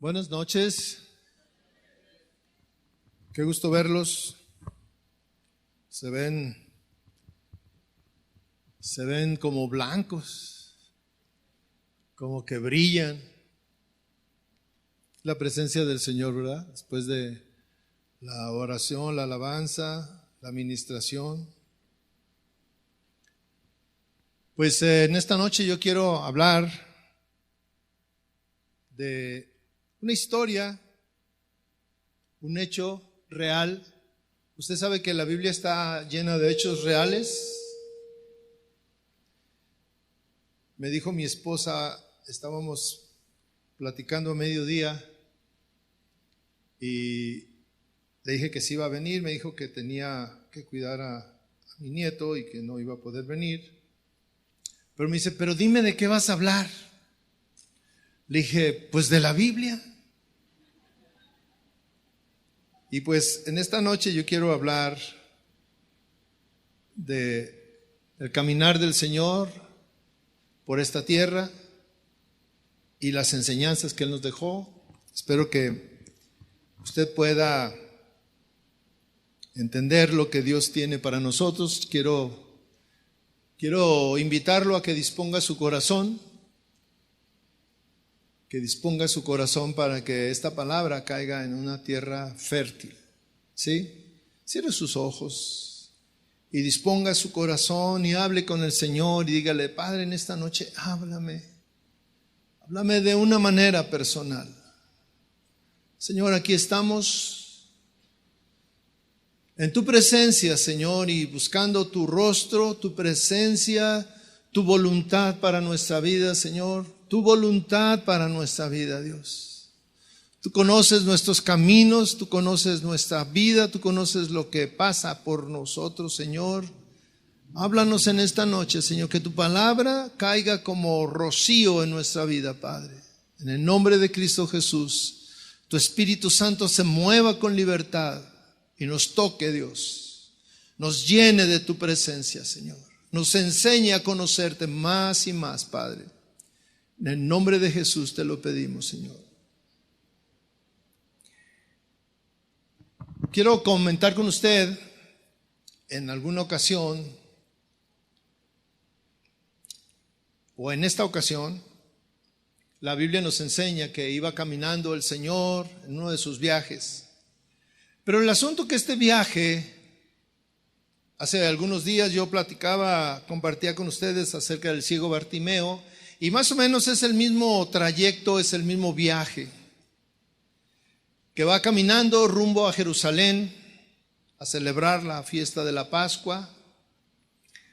Buenas noches, qué gusto verlos. Se ven como blancos, como que brillan. La presencia del Señor, ¿verdad? Después de la oración, la alabanza, la administración. Pues en esta noche yo quiero hablar de una historia, un hecho real. Usted sabe que la Biblia está llena de hechos reales. Me dijo mi esposa, estábamos platicando a mediodía y le dije que sí iba a venir. Me dijo que tenía que cuidar a mi nieto y que no iba a poder venir. Pero me dice, pero dime de qué vas a hablar. Le dije, pues de la Biblia. Y pues en esta noche yo quiero hablar del caminar del Señor por esta tierra y las enseñanzas que Él nos dejó. Espero que usted pueda entender lo que Dios tiene para nosotros. Quiero invitarlo a que disponga su corazón, para que esta palabra caiga en una tierra fértil. ¿Sí? Cierre sus ojos y disponga su corazón y hable con el Señor y dígale, Padre, en esta noche háblame de una manera personal. Señor, aquí estamos en tu presencia, Señor, y buscando tu rostro, tu presencia, tu voluntad para nuestra vida, Señor. Tu voluntad para nuestra vida, Dios. Tú conoces nuestros caminos, tú conoces nuestra vida, tú conoces lo que pasa por nosotros, Señor. Háblanos en esta noche, Señor, que tu palabra caiga como rocío en nuestra vida, Padre. En el nombre de Cristo Jesús, tu Espíritu Santo se mueva con libertad y nos toque, Dios. Nos llene de tu presencia, Señor. Nos enseñe a conocerte más y más, Padre. En el nombre de Jesús te lo pedimos, Señor. Quiero comentar con usted, en alguna ocasión, o en esta ocasión, la Biblia nos enseña que iba caminando el Señor en uno de sus viajes. Pero el asunto que este viaje, hace algunos días yo compartía con ustedes acerca del ciego Bartimeo, y más o menos es el mismo trayecto, es el mismo viaje, que va caminando rumbo a Jerusalén a celebrar la fiesta de la Pascua.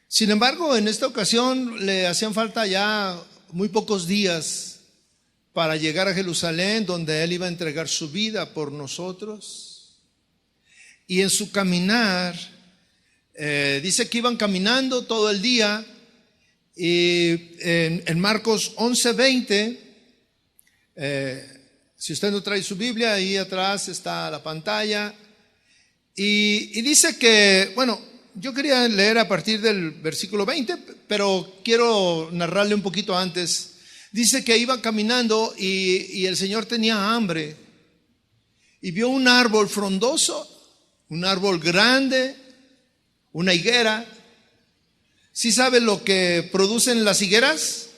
Sin embargo, en esta ocasión le hacían falta ya muy pocos días para llegar a Jerusalén, donde él iba a entregar su vida por nosotros. Y en su caminar, dice que iban caminando todo el día. Y en Marcos 11:20, si usted no trae su Biblia, ahí atrás está la pantalla. Y dice que, bueno, yo quería leer a partir del versículo 20, pero quiero narrarle un poquito antes. Dice que iba caminando y el Señor tenía hambre. Y vio un árbol frondoso, un árbol grande, una higuera. ¿Sí sabe lo que producen las higueras?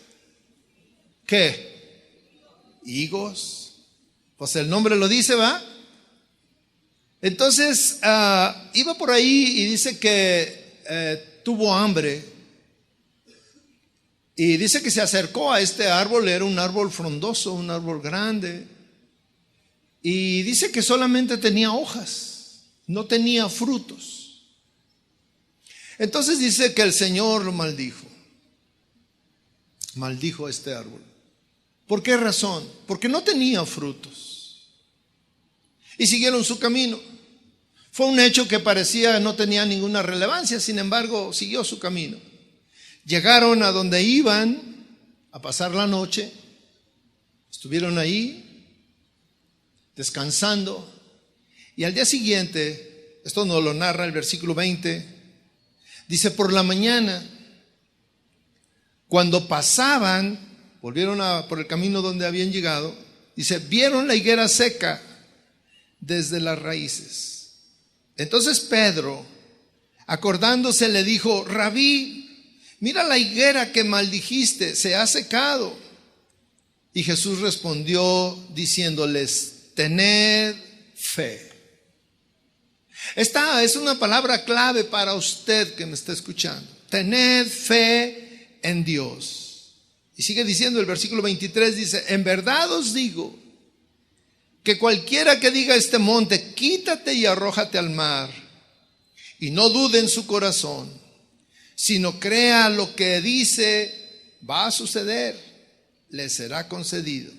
¿Qué? Higos. Pues el nombre lo dice, ¿va? Entonces, iba por ahí y dice que tuvo hambre. Y dice que se acercó a este árbol, era un árbol frondoso, un árbol grande. Y dice que solamente tenía hojas, no tenía frutos. Entonces dice que el Señor lo maldijo este árbol. ¿Por qué razón? Porque no tenía frutos. Y siguieron su camino. Fue un hecho que parecía no tenía ninguna relevancia, sin embargo, siguió su camino. Llegaron a donde iban a pasar la noche, estuvieron ahí descansando, y al día siguiente, esto nos lo narra el versículo 20, dice, por la mañana, cuando pasaban, volvieron por el camino donde habían llegado, Dice, vieron la higuera seca desde las raíces. Entonces Pedro, acordándose, le dijo, Rabí, mira la higuera que maldijiste, se ha secado. Y Jesús respondió diciéndoles, tened fe. Esta es una palabra clave para usted que me está escuchando. Tened fe en Dios. Y sigue diciendo el versículo 23, dice, en verdad os digo que cualquiera que diga a este monte, quítate y arrójate al mar, y no dude en su corazón, sino crea lo que dice, va a suceder, le será concedido.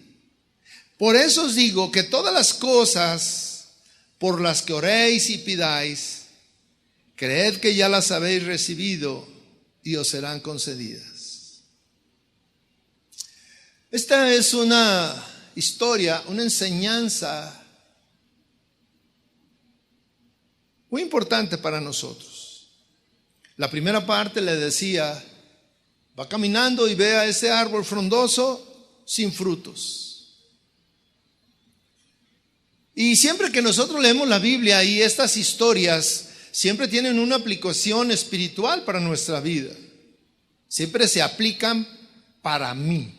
Por eso os digo que todas las cosas por las que oréis y pidáis, creed que ya las habéis recibido y os serán concedidas. Esta es una historia, una enseñanza muy importante para nosotros. La primera parte le decía, va caminando y ve a ese árbol frondoso sin frutos. Y siempre que nosotros leemos la Biblia y estas historias, siempre tienen una aplicación espiritual para nuestra vida. Siempre se aplican para mí.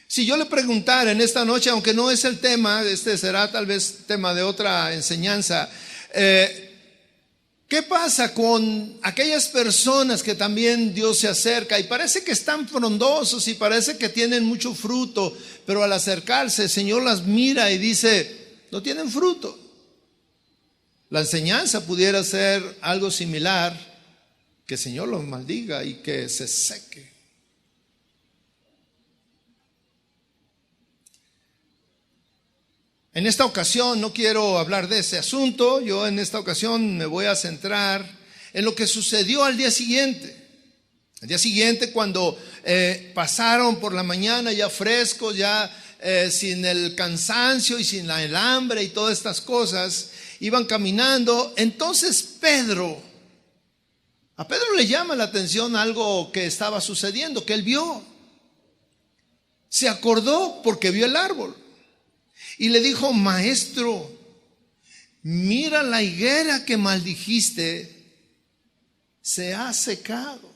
Si yo le preguntara en esta noche, aunque no es el tema, este será tal vez tema de otra enseñanza, ¿qué pasa con aquellas personas que también Dios se acerca y parece que están frondosos y parece que tienen mucho fruto, pero al acercarse el Señor las mira y dice, no tienen fruto? La enseñanza pudiera ser algo similar, que el Señor los maldiga y que se seque. En esta ocasión no quiero hablar de ese asunto. Yo en esta ocasión me voy a centrar en lo que sucedió al día siguiente. Al día siguiente, cuando pasaron por la mañana ya frescos, ya sin el cansancio y sin el hambre y todas estas cosas, iban caminando. Entonces a Pedro le llama la atención algo que estaba sucediendo, que él vio. Se acordó porque vio el árbol. Y le dijo, maestro, mira la higuera que maldijiste, se ha secado.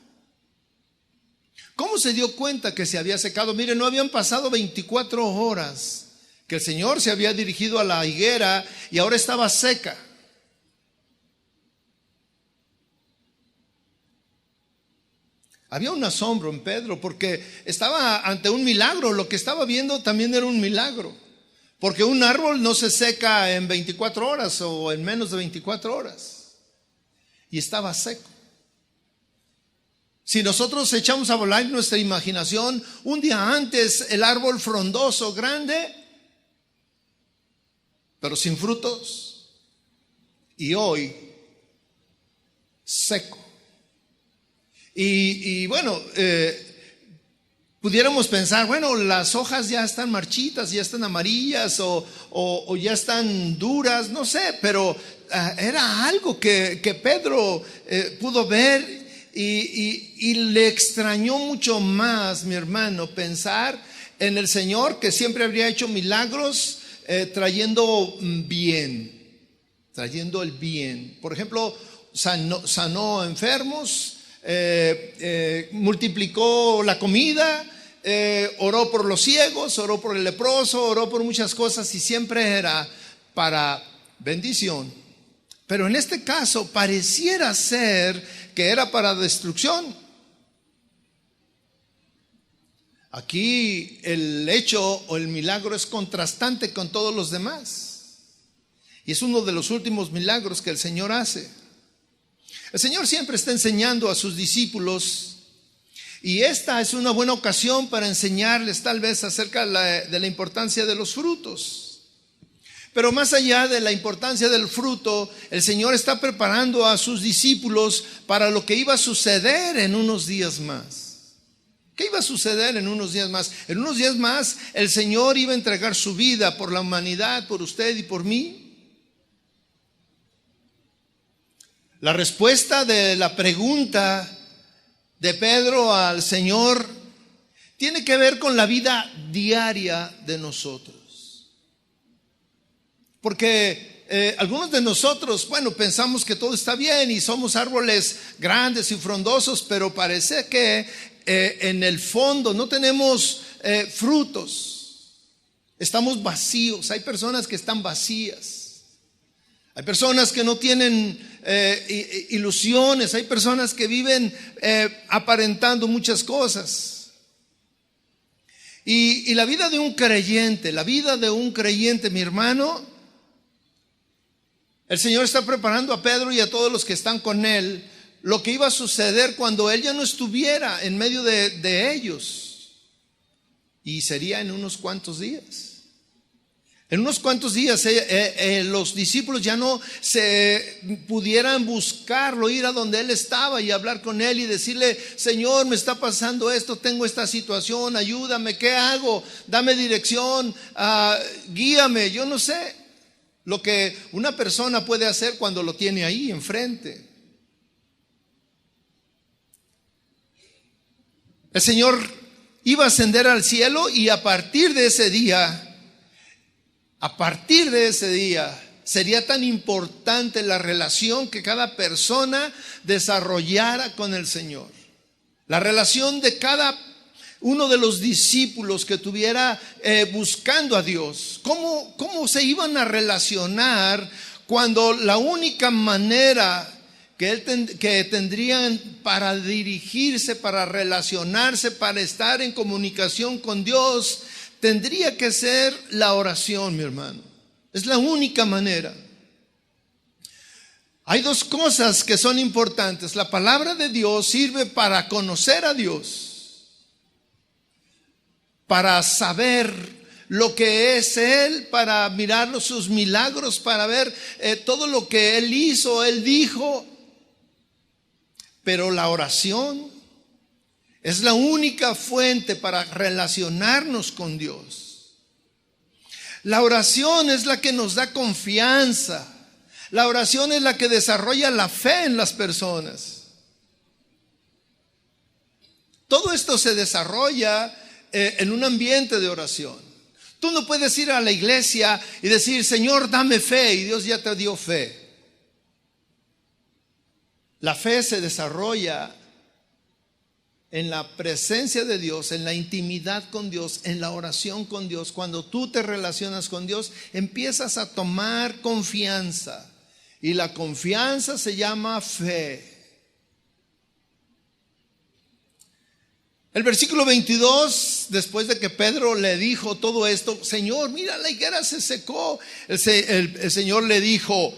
¿Cómo se dio cuenta que se había secado? Mire, no habían pasado 24 horas que el Señor se había dirigido a la higuera y ahora estaba seca. Había un asombro en Pedro porque estaba ante un milagro. Lo que estaba viendo también era un milagro. Porque un árbol no se seca en 24 horas o en menos de 24 horas. Y estaba seco. Si nosotros echamos a volar nuestra imaginación, un día antes el árbol frondoso, grande, pero sin frutos. Y hoy, seco. Y bueno, pudiéramos pensar, bueno, las hojas ya están marchitas, ya están amarillas o ya están duras, no sé, pero era algo que Pedro pudo ver y le extrañó mucho más, mi hermano, pensar en el Señor que siempre habría hecho milagros trayendo el bien. Por ejemplo, sanó enfermos, multiplicó la comida, oró por los ciegos, oró por el leproso, oró por muchas cosas y siempre era para bendición. Pero en este caso pareciera ser que era para destrucción. Aquí el hecho o el milagro es contrastante con todos los demás. Y es uno de los últimos milagros que el Señor hace. El Señor siempre está enseñando a sus discípulos y esta es una buena ocasión para enseñarles tal vez acerca de la importancia de los frutos. Pero más allá de la importancia del fruto, el Señor está preparando a sus discípulos para lo que iba a suceder en unos días más. ¿Qué iba a suceder en unos días más? En unos días más el Señor iba a entregar su vida por la humanidad, por usted y por mí. La respuesta de la pregunta de Pedro al Señor tiene que ver con la vida diaria de nosotros. Porque algunos de nosotros, pensamos que todo está bien y somos árboles grandes y frondosos, pero parece que en el fondo no tenemos frutos. Estamos vacíos. Hay personas que están vacías. Hay personas que no tienen ilusiones. Hay personas que viven aparentando muchas cosas. Y la vida de un creyente, mi hermano, el Señor está preparando a Pedro y a todos los que están con él lo que iba a suceder cuando él ya no estuviera en medio de ellos. Y sería en unos cuantos días. En unos cuantos días los discípulos ya no se pudieran buscarlo, ir a donde él estaba y hablar con él y decirle: Señor, me está pasando esto, tengo esta situación, ayúdame, ¿qué hago? Dame dirección, guíame. Yo no sé lo que una persona puede hacer cuando lo tiene ahí enfrente. El Señor iba a ascender al cielo y a partir de ese día sería tan importante la relación que cada persona desarrollara con el Señor. La relación de cada uno de los discípulos que estuviera buscando a Dios. ¿Cómo se iban a relacionar cuando la única manera que tendrían para dirigirse, para relacionarse, para estar en comunicación con Dios, tendría que ser la oración, mi hermano? Es la única manera. Hay dos cosas que son importantes. La palabra de Dios sirve para conocer a Dios, para saber lo que es Él, para mirar sus milagros, para ver todo lo que Él hizo, Él dijo. Pero la oración es la única fuente para relacionarnos con Dios. La oración es la que nos da confianza. La oración es la que desarrolla la fe en las personas. Todo esto se desarrolla en un ambiente de oración. Tú no puedes ir a la iglesia y decir: Señor, dame fe, y Dios ya te dio fe. La fe se desarrolla en la presencia de Dios, en la intimidad con Dios, en la oración con Dios. Cuando tú te relacionas con Dios, empiezas a tomar confianza. Y la confianza se llama fe. El versículo 22, después de que Pedro le dijo todo esto: Señor, mira, la higuera se secó. El Señor le dijo,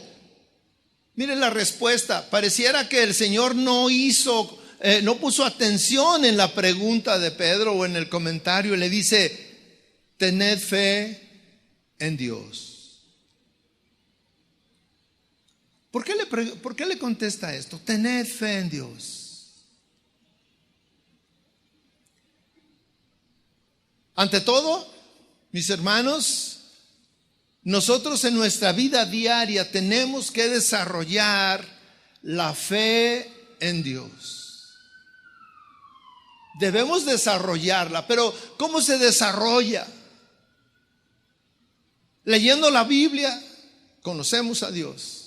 miren la respuesta. Pareciera que el Señor no puso atención en la pregunta de Pedro o en el comentario. Le dice: tened fe en Dios. ¿Por qué le contesta esto? Tened fe en Dios. Ante todo, mis hermanos, nosotros en nuestra vida diaria tenemos que desarrollar la fe en Dios. Debemos desarrollarla, pero ¿cómo se desarrolla? Leyendo la Biblia, conocemos a Dios.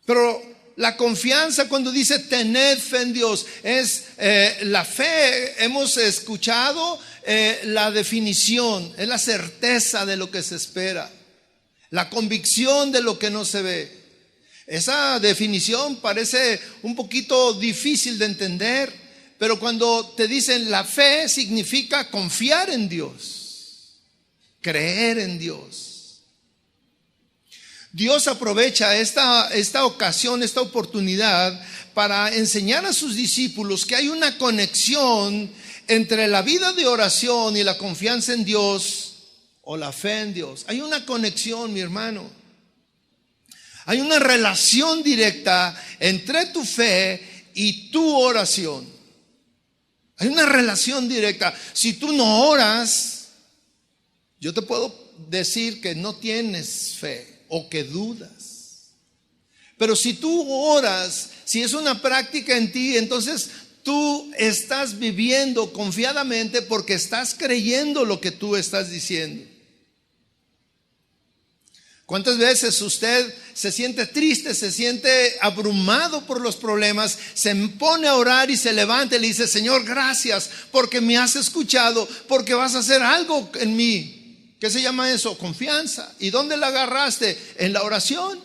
Pero la confianza, cuando dice tened fe en Dios, es la fe. Hemos escuchado la definición, es la certeza de lo que se espera, la convicción de lo que no se ve. Esa definición parece un poquito difícil de entender, pero cuando te dicen la fe, significa confiar en Dios, creer en Dios. Dios aprovecha esta ocasión, esta oportunidad para enseñar a sus discípulos que hay una conexión entre la vida de oración y la confianza en Dios o la fe en Dios. Hay una conexión, mi hermano. Hay una relación directa entre tu fe y tu oración. Hay una relación directa. Si tú no oras, yo te puedo decir que no tienes fe o que dudas. Pero si tú oras, si es una práctica en ti, entonces tú estás viviendo confiadamente porque estás creyendo lo que tú estás diciendo. ¿Cuántas veces usted se siente triste, se siente abrumado por los problemas, se pone a orar y se levanta y le dice: Señor, gracias porque me has escuchado, porque vas a hacer algo en mí? ¿Qué se llama eso? Confianza. ¿Y dónde la agarraste? En la oración.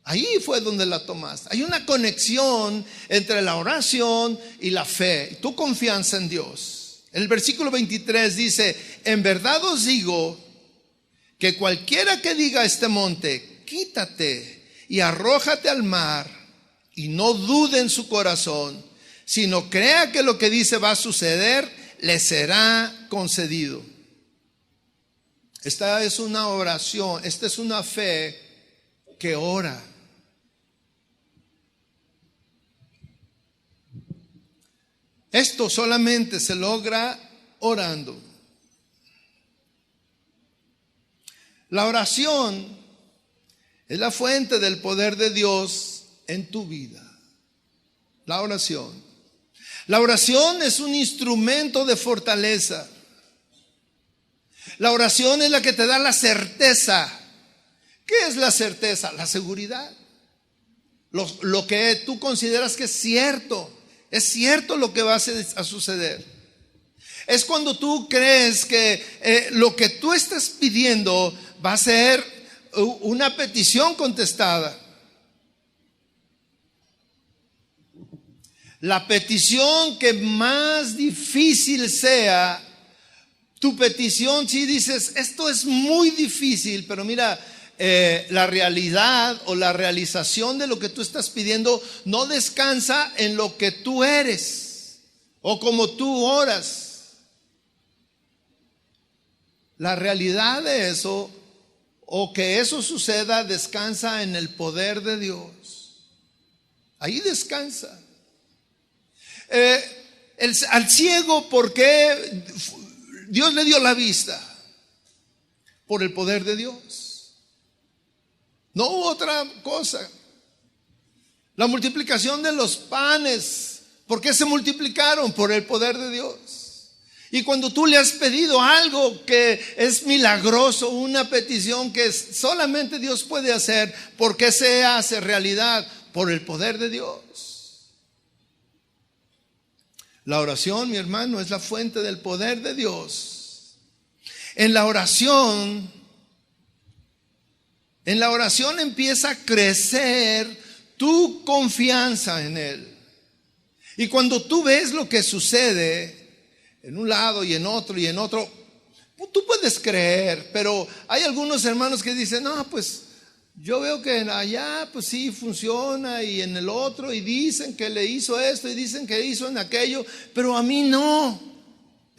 Ahí fue donde la tomaste. Hay una conexión entre la oración y la fe, tu confianza en Dios. El versículo 23 dice: en verdad os digo que cualquiera que diga a este monte: quítate y arrójate al mar, y no dude en su corazón, sino crea que lo que dice va a suceder, le será concedido. Esta es una oración, esta es una fe que ora. Esto solamente se logra orando. La oración es la fuente del poder de Dios en tu vida. La oración. La oración es un instrumento de fortaleza. La oración es la que te da la certeza. ¿Qué es la certeza? La seguridad. Lo que tú consideras que es cierto. Es cierto lo que va a suceder. Es cuando tú crees que lo que tú estás pidiendo va a ser una petición contestada. La petición que más difícil sea, tu petición, si dices: esto es muy difícil, pero mira, la realidad o la realización de lo que tú estás pidiendo no descansa en lo que tú eres o como tú oras. La realidad de eso, o que eso suceda, descansa en el poder de Dios. Ahí descansa. Al ciego, ¿por qué Dios le dio la vista? Por el poder de Dios. No hubo otra cosa. La multiplicación de los panes, ¿por qué se multiplicaron? Por el poder de Dios. Y cuando tú le has pedido algo que es milagroso, una petición que solamente Dios puede hacer, ¿por qué se hace realidad? Por el poder de Dios. La oración, mi hermano, es la fuente del poder de Dios. En la oración empieza a crecer tu confianza en Él. Y cuando tú ves lo que sucede en un lado y en otro, tú puedes creer, pero hay algunos hermanos que dicen: no, pues yo veo que allá pues sí funciona, y en el otro, y dicen que le hizo esto y dicen que hizo en aquello, pero a mí no,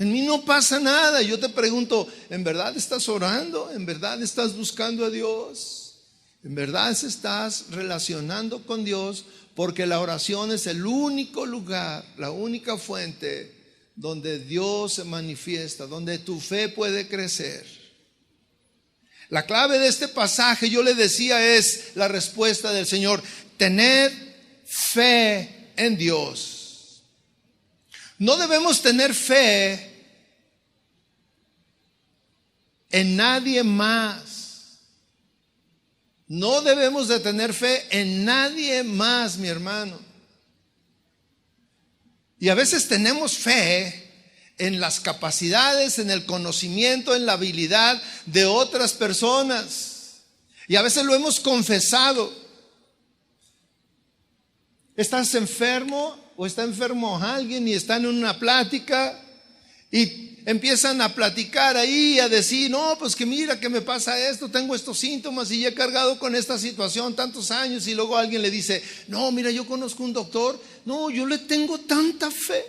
en mí no pasa nada. Yo te pregunto: ¿en verdad estás orando? ¿En verdad estás buscando a Dios? ¿En verdad se estás relacionando con Dios? Porque la oración es el único lugar, la única fuente donde Dios se manifiesta, donde tu fe puede crecer. La clave de este pasaje, yo le decía, es la respuesta del Señor: tened fe en Dios. No debemos tener fe en nadie más. No debemos de tener fe en nadie más, mi hermano. Y a veces tenemos fe en las capacidades, en el conocimiento, en la habilidad de otras personas. Y a veces lo hemos confesado. ¿Estás enfermo o está enfermo alguien y están en una plática y empiezan a platicar ahí, a decir: no, pues que mira que me pasa esto, tengo estos síntomas y ya he cargado con esta situación tantos años? Y luego alguien le dice: no, mira, yo conozco un doctor. No, yo le tengo tanta fe.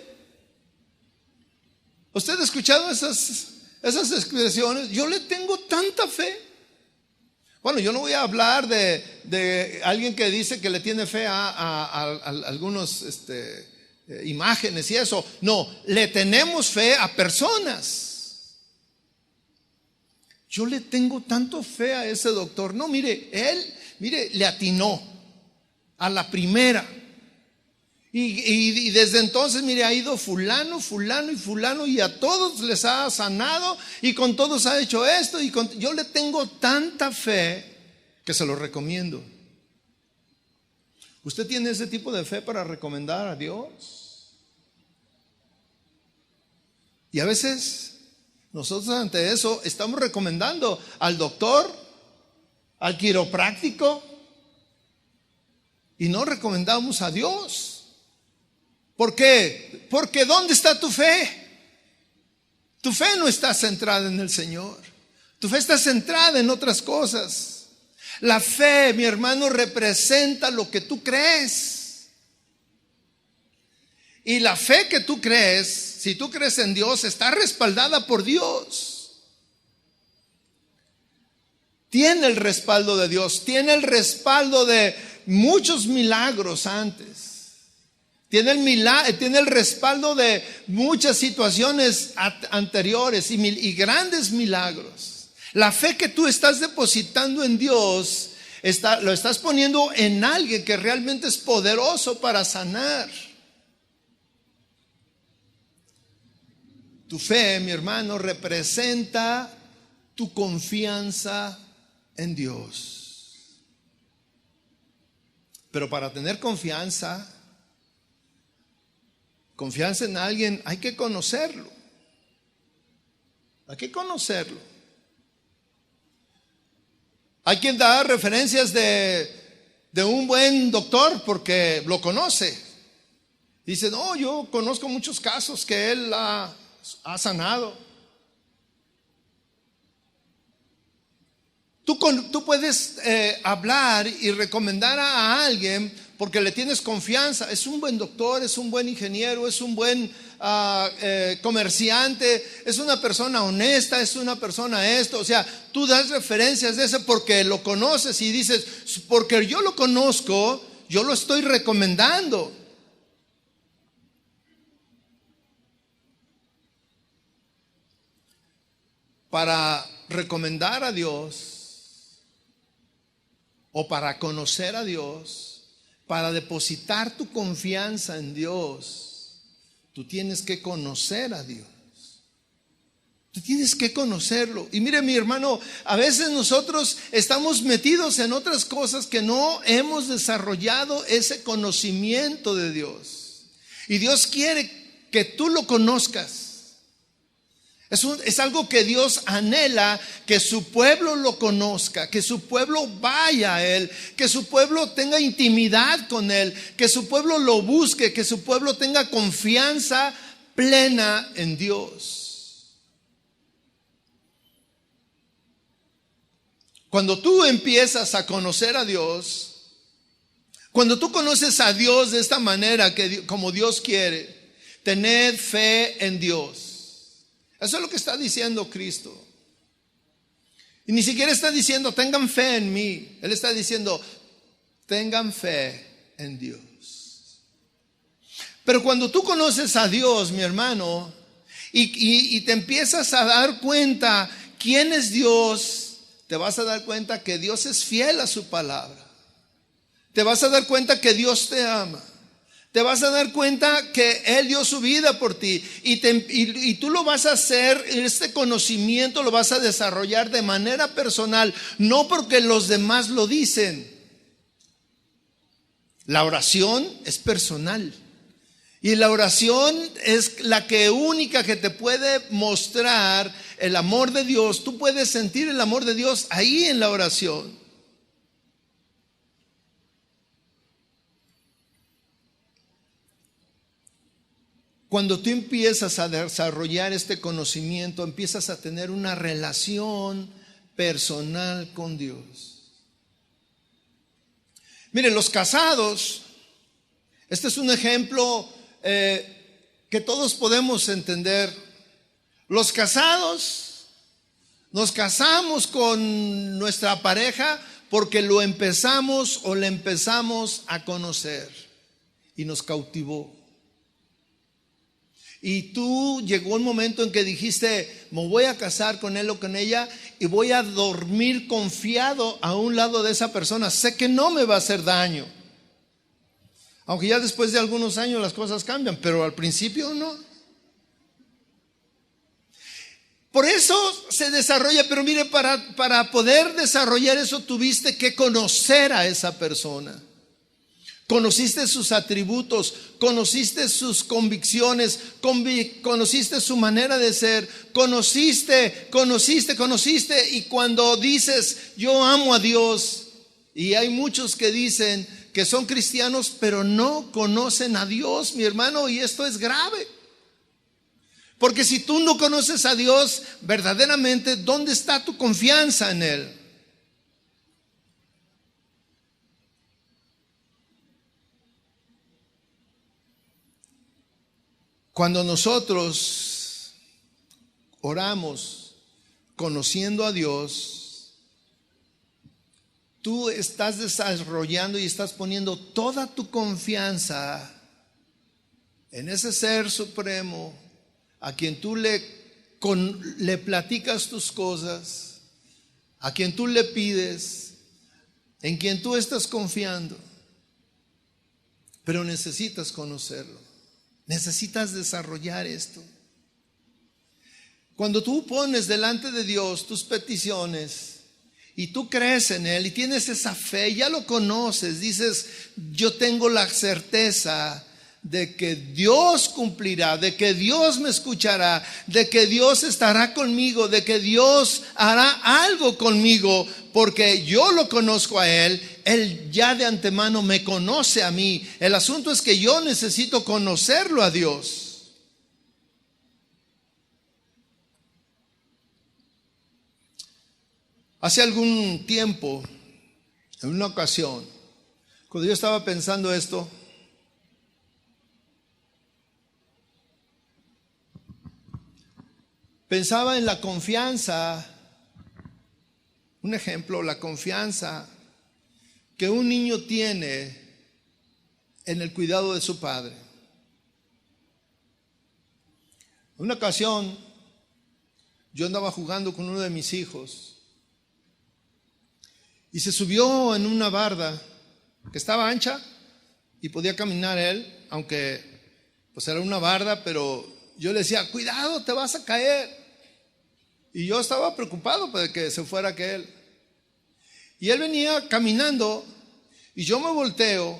¿Usted ha escuchado esas expresiones? Yo le tengo tanta fe. Bueno, yo no voy a hablar de alguien que dice que le tiene fe a algunos imágenes y eso. No, le tenemos fe a personas. Yo le tengo tanto fe a ese doctor. No, mire, él le atinó a la primera. Y desde entonces, mire, ha ido fulano, fulano y fulano, y a todos les ha sanado, y con todos ha hecho esto, yo le tengo tanta fe que se lo recomiendo. ¿Usted tiene ese tipo de fe para recomendar a Dios? Y a veces nosotros ante eso estamos recomendando al doctor, al quiropráctico, y no recomendamos a Dios. ¿Por qué? Porque ¿dónde está tu fe? Tu fe no está centrada en el Señor. Tu fe está centrada en otras cosas. La fe, mi hermano, representa lo que tú crees. Y la fe que tú crees, si tú crees en Dios, está respaldada por Dios. Tiene el respaldo de Dios, tiene el respaldo de muchos milagros antes. Tiene el respaldo de muchas situaciones anteriores y grandes milagros. La fe que tú estás depositando en Dios, lo estás poniendo en alguien que realmente es poderoso para sanar. Tu fe, mi hermano, representa tu confianza en Dios. Pero para tener confianza en alguien, hay que conocerlo. Hay que conocerlo. Hay quien da referencias de un buen doctor porque lo conoce. Dice, no, yo conozco muchos casos que él ha sanado. Tú puedes hablar y recomendar a alguien porque le tienes confianza. Es un buen doctor, es un buen ingeniero, es un buen comerciante, es una persona honesta, es una persona esto. O sea, tú das referencias de eso porque lo conoces y dices, porque yo lo conozco, yo lo estoy recomendando. Para recomendar a Dios o para conocer a Dios, para depositar tu confianza en Dios, tú tienes que conocer a Dios. Tú tienes que conocerlo. Y mire, mi hermano, a veces nosotros estamos metidos en otras cosas que no hemos desarrollado ese conocimiento de Dios. Y Dios quiere que tú lo conozcas. Es algo que Dios anhela, que su pueblo lo conozca, que su pueblo vaya a Él, que su pueblo tenga intimidad con Él, que su pueblo lo busque, que su pueblo tenga confianza plena en Dios. Cuando tú empiezas a conocer a Dios, cuando tú conoces a Dios de esta manera, como Dios quiere, tened fe en Dios. Eso es lo que está diciendo Cristo. Y ni siquiera está diciendo tengan fe en mí. Él está diciendo tengan fe en Dios. Pero cuando tú conoces a Dios, mi hermano, y te empiezas a dar cuenta quién es Dios, te vas a dar cuenta que Dios es fiel a su palabra. Te vas a dar cuenta que Dios te ama. Te vas a dar cuenta que Él dio su vida por ti y tú lo vas a hacer, este conocimiento lo vas a desarrollar de manera personal, no porque los demás lo dicen. La oración es personal y la oración es la única que te puede mostrar el amor de Dios. Tú puedes sentir el amor de Dios ahí en la oración. Cuando tú empiezas a desarrollar este conocimiento, empiezas a tener una relación personal con Dios. Miren, los casados, este es un ejemplo que todos podemos entender. Los casados, nos casamos con nuestra pareja porque lo empezamos o le empezamos a conocer y nos cautivó. Y tú llegó un momento en que dijiste, me voy a casar con él o con ella y voy a dormir confiado a un lado de esa persona. Sé que no me va a hacer daño. Aunque ya después de algunos años las cosas cambian, pero al principio no. Por eso se desarrolla, pero mire, para poder desarrollar eso tuviste que conocer a esa persona. Conociste sus atributos, conociste sus convicciones, conociste su manera de ser, conociste, y cuando dices, yo amo a Dios, y hay muchos que dicen que son cristianos, pero no conocen a Dios, mi hermano, y esto es grave. Porque si tú no conoces a Dios verdaderamente, ¿dónde está tu confianza en Él? Cuando nosotros oramos conociendo a Dios, tú estás desarrollando y estás poniendo toda tu confianza en ese ser supremo a quien tú le platicas tus cosas, a quien tú le pides, en quien tú estás confiando. Pero necesitas conocerlo. Necesitas desarrollar esto. Cuando tú pones delante de Dios tus peticiones y tú crees en Él y tienes esa fe, ya lo conoces, dices, yo tengo la certeza de que Dios cumplirá, de que Dios me escuchará, de que Dios estará conmigo, de que Dios hará algo conmigo, porque yo lo conozco a Él, Él ya de antemano me conoce a mí. El asunto es que yo necesito conocerlo a Dios. Hace algún tiempo, en una ocasión, cuando yo estaba pensando esto, pensaba en la confianza, un ejemplo, la confianza que un niño tiene en el cuidado de su padre. En una ocasión, yo andaba jugando con uno de mis hijos y se subió en una barda que estaba ancha y podía caminar él, aunque pues era una barda, pero yo le decía, cuidado, te vas a caer. Y yo estaba preocupado de que se fuera a caer. Y él venía caminando y yo me volteo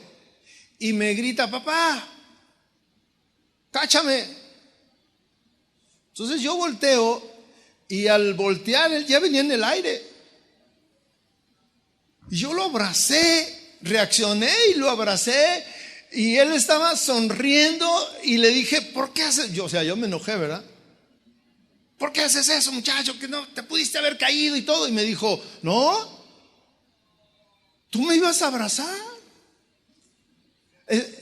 y me grita, papá, cáchame. Entonces yo volteo y al voltear él ya venía en el aire. Y yo lo abracé, reaccioné y lo abracé. Y él estaba sonriendo y le dije, ¿por qué haces? Yo me enojé, ¿verdad? ¿Por qué haces eso, muchacho? Que no te pudiste haber caído y todo. Y me dijo, no, tú me ibas a abrazar.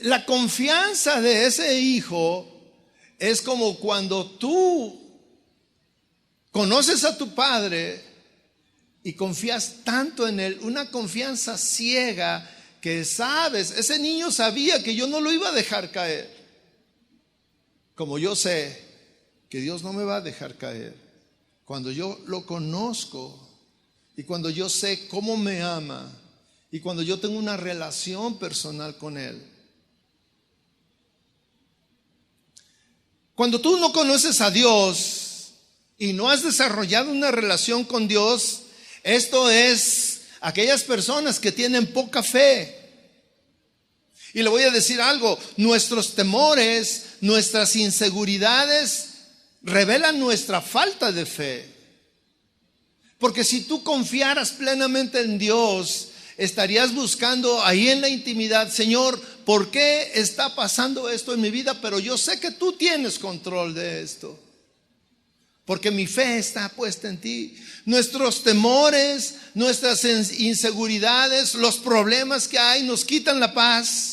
La confianza de ese hijo es como cuando tú conoces a tu padre y confías tanto en él, una confianza ciega que sabes, ese niño sabía que yo no lo iba a dejar caer, como yo sé que Dios no me va a dejar caer. Cuando yo lo conozco y cuando yo sé cómo me ama y cuando yo tengo una relación personal con Él. Cuando tú no conoces a Dios y no has desarrollado una relación con Dios, esto es aquellas personas que tienen poca fe. Y le voy a decir algo, nuestros temores, nuestras inseguridades revelan nuestra falta de fe. Porque si tú confiaras plenamente en Dios, estarías buscando ahí en la intimidad, Señor, ¿por qué está pasando esto en mi vida? Pero yo sé que tú tienes control de esto, porque mi fe está puesta en ti. Nuestros temores, nuestras inseguridades, los problemas que hay nos quitan la paz.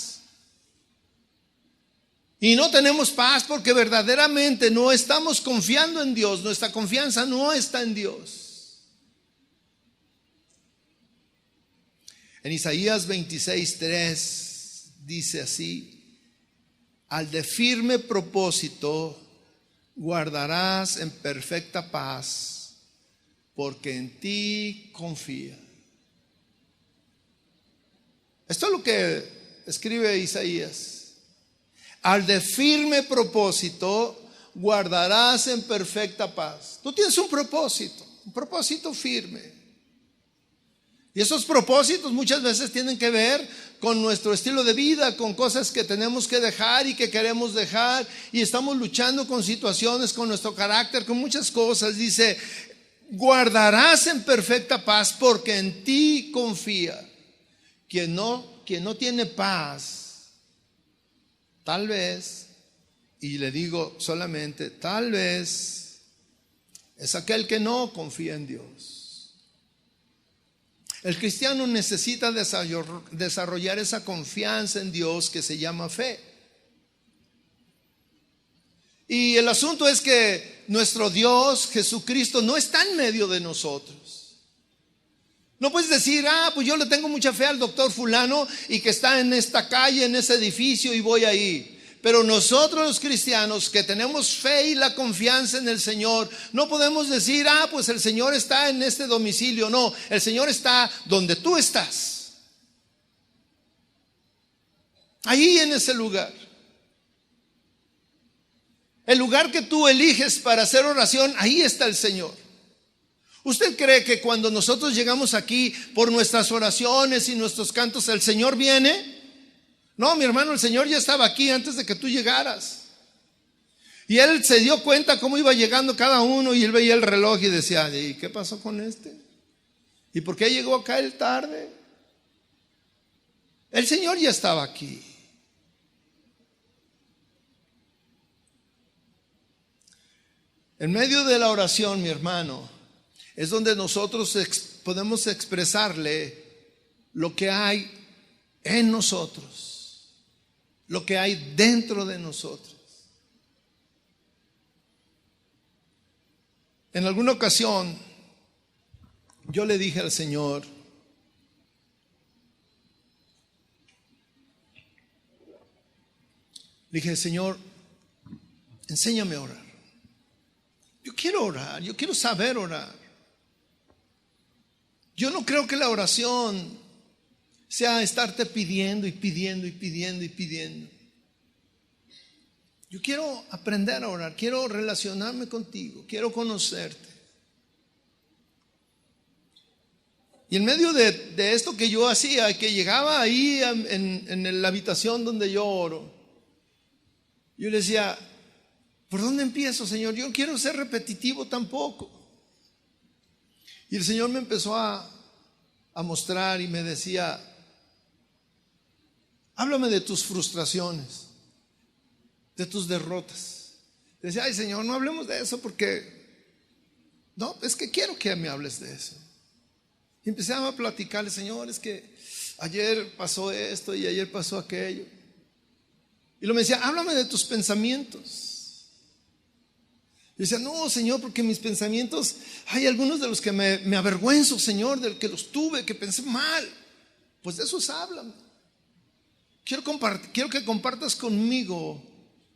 Y no tenemos paz porque verdaderamente no estamos confiando en Dios. Nuestra confianza no está en Dios. En Isaías 26:3 dice así: al de firme propósito guardarás en perfecta paz, porque en ti confía. Esto es lo que escribe Isaías, al de firme propósito guardarás en perfecta paz. Tú tienes un propósito firme. Y esos propósitos muchas veces tienen que ver con nuestro estilo de vida, con cosas que tenemos que dejar y que queremos dejar. Y estamos luchando con situaciones, con nuestro carácter, con muchas cosas. Dice, guardarás en perfecta paz porque en ti confía. Quien no tiene paz, tal vez, y le digo solamente, tal vez, es aquel que no confía en Dios. El cristiano necesita desarrollar esa confianza en Dios que se llama fe. Y el asunto es que nuestro Dios, Jesucristo, no está en medio de nosotros. No puedes decir, pues yo le tengo mucha fe al doctor fulano y que está en esta calle, en ese edificio y voy ahí. Pero nosotros los cristianos que tenemos fe y la confianza en el Señor, no podemos decir, pues el Señor está en este domicilio. No, el Señor está donde tú estás. Ahí en ese lugar. El lugar que tú eliges para hacer oración, ahí está el Señor. ¿Usted cree que cuando nosotros llegamos aquí por nuestras oraciones y nuestros cantos, el Señor viene? No, mi hermano, el Señor ya estaba aquí antes de que tú llegaras. Y Él se dio cuenta cómo iba llegando cada uno y Él veía el reloj y decía, ¿y qué pasó con este? ¿Y por qué llegó acá él tarde? El Señor ya estaba aquí. En medio de la oración, mi hermano, es donde nosotros podemos expresarle lo que hay en nosotros, lo que hay dentro de nosotros. En alguna ocasión yo le dije al Señor, le dije, Señor, enséñame a orar. Yo quiero orar, yo quiero saber orar. Yo no creo que la oración sea estarte pidiendo y pidiendo y pidiendo y pidiendo. Yo quiero aprender a orar, quiero relacionarme contigo, quiero conocerte. Y en medio de esto que yo hacía, que llegaba ahí en la habitación donde yo oro, yo le decía, ¿por dónde empiezo, Señor? Yo no quiero ser repetitivo tampoco. Y el Señor me empezó a mostrar y me decía, háblame de tus frustraciones, de tus derrotas. Decía, ay Señor, no hablemos de eso porque, no, es que quiero que me hables de eso. Y empecé a platicarle, Señor, es que ayer pasó esto y ayer pasó aquello. Y lo me decía, háblame de tus pensamientos. Y decía, no Señor, porque mis pensamientos, hay algunos de los que me avergüenzo, Señor, del que los tuve, que pensé mal. Pues de esos háblame. Quiero que compartas conmigo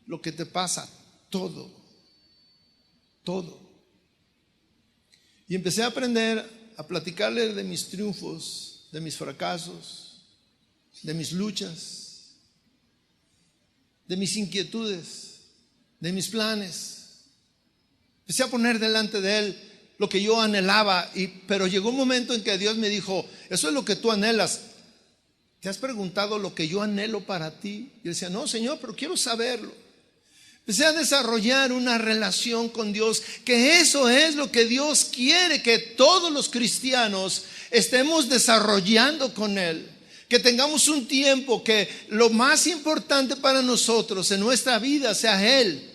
lo que te pasa, todo. Y empecé a aprender a platicarle de mis triunfos, de mis fracasos, de mis luchas, de mis inquietudes, de mis planes. Empecé a poner delante de Él lo que yo anhelaba, pero llegó un momento en que Dios me dijo, eso es lo que tú anhelas. ¿Te has preguntado lo que yo anhelo para ti? Y yo decía, no Señor, pero quiero saberlo. Empecé a desarrollar una relación con Dios, que eso es lo que Dios quiere que todos los cristianos estemos desarrollando con Él. Que tengamos un tiempo que lo más importante para nosotros en nuestra vida sea Él.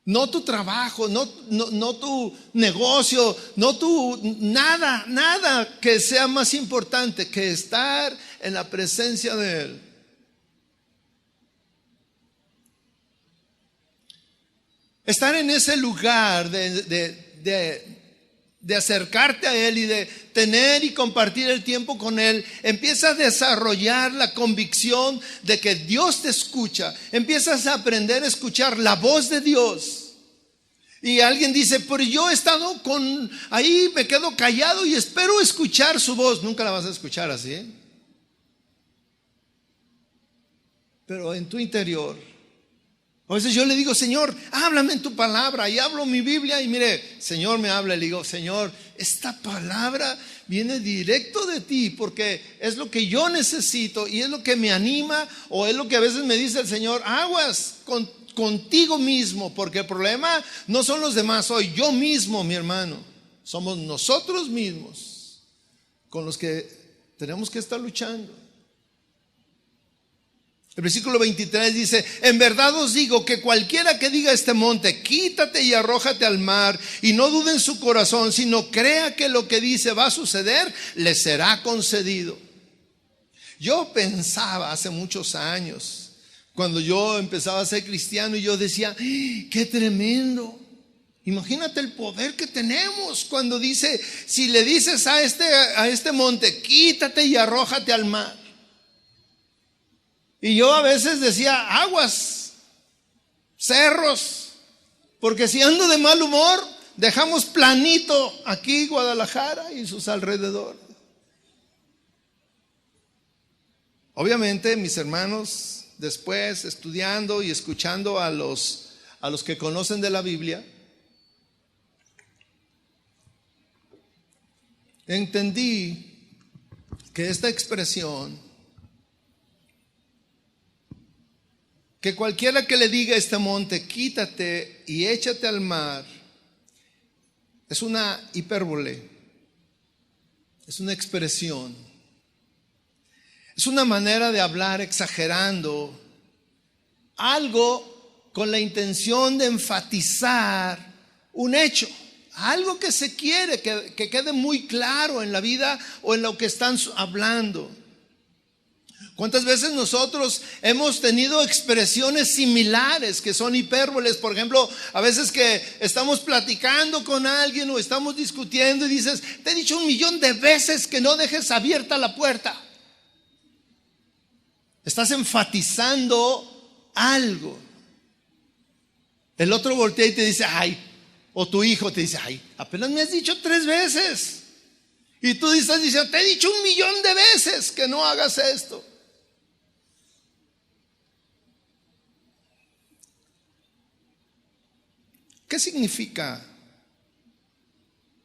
No tu trabajo, no tu negocio, no tu nada que sea más importante que estar en la presencia de Él. Estar en ese lugar de acercarte a Él y de tener y compartir el tiempo con Él, empieza a desarrollar la convicción de que Dios te escucha. Empiezas a aprender a escuchar la voz de Dios. Y alguien dice, pero yo he estado ahí, me quedo callado y espero escuchar su voz. Nunca la vas a escuchar así, ¿eh? pero en tu interior. A veces yo le digo, Señor, háblame en tu palabra, y hablo mi Biblia y mire, Señor me habla y le digo, Señor, esta palabra viene directo de ti porque es lo que yo necesito y es lo que me anima, o es lo que a veces me dice el Señor, aguas contigo mismo, porque el problema no son los demás, soy yo mismo, mi hermano. Somos nosotros mismos con los que tenemos que estar luchando. El versículo 23 dice, en verdad os digo que cualquiera que diga a este monte, quítate y arrójate al mar, y no dude en su corazón, sino crea que lo que dice va a suceder, le será concedido. Yo pensaba hace muchos años, cuando yo empezaba a ser cristiano, y yo decía, qué tremendo. Imagínate el poder que tenemos cuando dice, si le dices a este monte, quítate y arrójate al mar. Y yo a veces decía, aguas, cerros, porque si ando de mal humor, dejamos planito aquí Guadalajara y sus alrededores. Obviamente mis hermanos, después estudiando y escuchando a los que conocen de la Biblia, entendí que esta expresión, que cualquiera que le diga a este monte, quítate y échate al mar, es una hipérbole, es una expresión, es una manera de hablar exagerando algo con la intención de enfatizar un hecho, algo que se quiere que quede muy claro en la vida o en lo que están hablando. ¿Cuántas veces nosotros hemos tenido expresiones similares que son hipérboles? Por ejemplo, a veces que estamos platicando con alguien o estamos discutiendo y dices, te he dicho 1,000,000 de veces que no dejes abierta la puerta. Estás enfatizando algo. El otro voltea y te dice, ay, o tu hijo te dice, ay, apenas me has dicho 3 veces. Y tú estás diciendo, te he dicho 1,000,000 de veces que no hagas esto. ¿Qué significa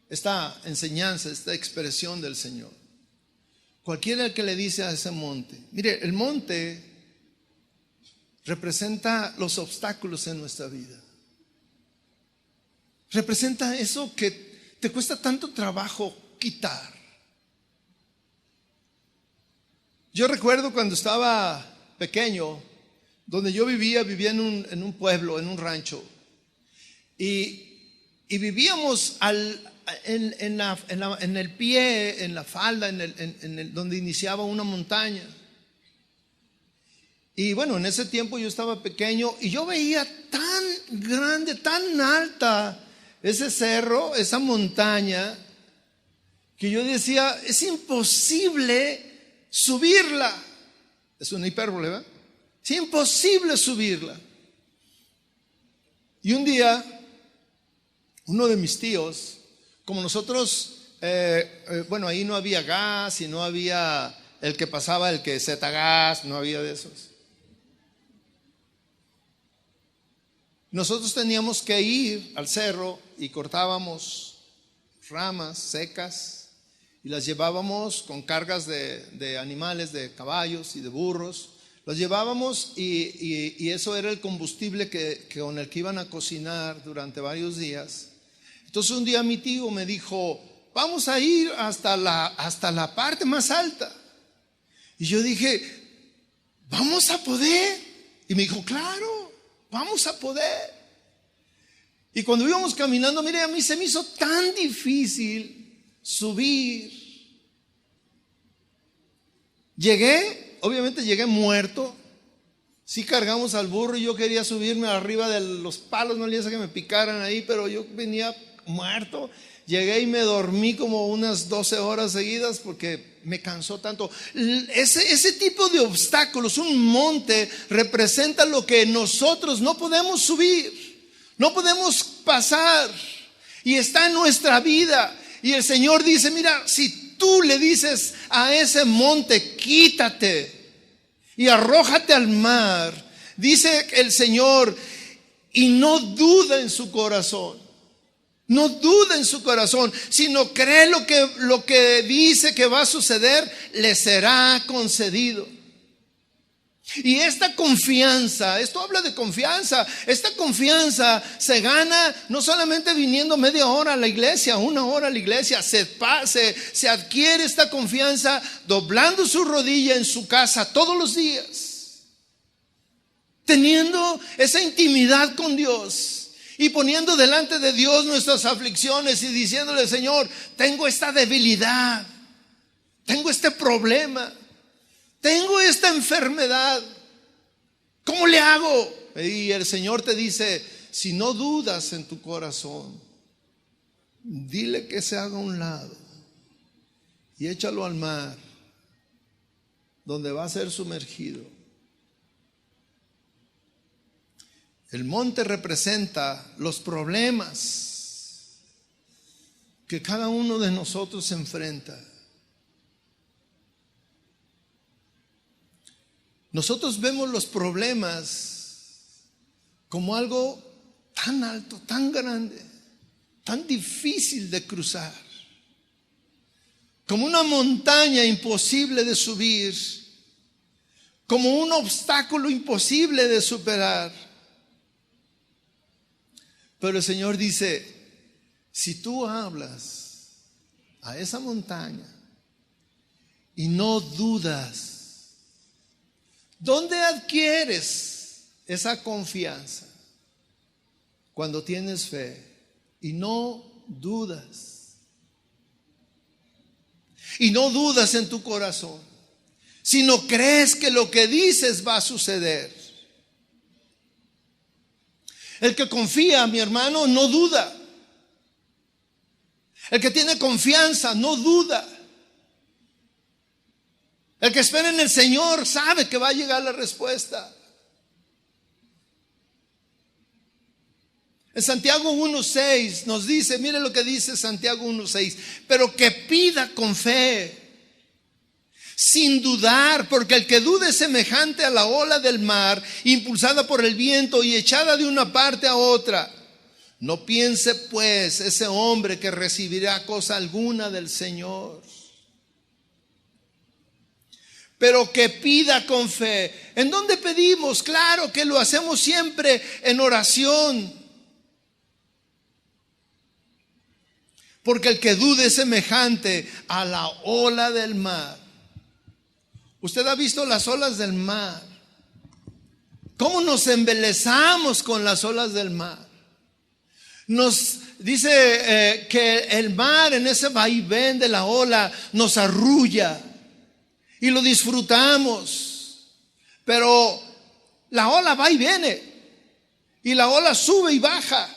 esta enseñanza, esta expresión del Señor? Cualquiera que le dice a ese monte, mire, el monte representa los obstáculos en nuestra vida. Representa eso que te cuesta tanto trabajo quitar. Yo recuerdo cuando estaba pequeño, donde yo vivía en un pueblo, en un rancho. Y vivíamos en el pie, en la falda, donde iniciaba una montaña. Y bueno, en ese tiempo yo estaba pequeño y yo veía tan grande, tan alta ese cerro, esa montaña, que yo decía, es imposible subirla. Es una hipérbole, ¿verdad? Es imposible subirla. Y un día, uno de mis tíos, como nosotros, bueno, ahí no había gas y no había el que pasaba, el que Zetagas, no había de esos. Nosotros teníamos que ir al cerro y cortábamos ramas secas y las llevábamos con cargas de animales, de caballos y de burros. Los llevábamos y eso era el combustible con el que iban a cocinar durante varios días. Entonces un día mi tío me dijo, vamos a ir hasta la parte más alta. Y yo dije, ¿vamos a poder? Y me dijo, claro, vamos a poder. Y cuando íbamos caminando, mire, a mí se me hizo tan difícil subir. Obviamente llegué muerto. Sí cargamos al burro y yo quería subirme arriba de los palos, no le hice que me picaran ahí, pero yo venía muerto. Llegué y me dormí como unas 12 horas seguidas porque me cansó tanto. Ese tipo de obstáculos, un monte, representa lo que nosotros no podemos subir, no podemos pasar, y está en nuestra vida. Y el Señor dice, mira, si tú le dices a ese monte, quítate, y arrójate al mar, dice el Señor, y no duda en su corazón. No duda en su corazón, sino cree lo que dice que va a suceder, le será concedido. Y esta confianza, esto habla de confianza, esta confianza se gana no solamente viniendo media hora a la iglesia, una hora a la iglesia, se adquiere esta confianza doblando su rodilla en su casa todos los días, teniendo esa intimidad con Dios y poniendo delante de Dios nuestras aflicciones y diciéndole: Señor, tengo esta debilidad, tengo este problema, tengo esta enfermedad, ¿cómo le hago? Y el Señor te dice: si no dudas en tu corazón, dile que se haga a un lado y échalo al mar, donde va a ser sumergido. El monte representa los problemas que cada uno de nosotros se enfrenta. Nosotros vemos los problemas como algo tan alto, tan grande, tan difícil de cruzar, como una montaña imposible de subir, como un obstáculo imposible de superar. Pero el Señor dice: si tú hablas a esa montaña y no dudas, ¿dónde adquieres esa confianza? Cuando tienes fe y no dudas. Y no dudas en tu corazón, sino crees que lo que dices va a suceder. El que confía, mi hermano, no duda. El que tiene confianza no duda. El que espera en el Señor sabe que va a llegar la respuesta. En Santiago 1:6 nos dice, mire lo que dice Santiago 1:6: pero que pida con fe, sin dudar, porque el que dude es semejante a la ola del mar, impulsada por el viento y echada de una parte a otra. No piense pues ese hombre que recibirá cosa alguna del Señor, pero que pida con fe. ¿En dónde pedimos? Claro que lo hacemos siempre en oración. Porque el que dude es semejante a la ola del mar. Usted ha visto las olas del mar. ¿Cómo nos embelezamos con las olas del mar? Nos dice que el mar, en ese vaivén de la ola, nos arrulla y lo disfrutamos. Pero la ola va y viene, y la ola sube y baja.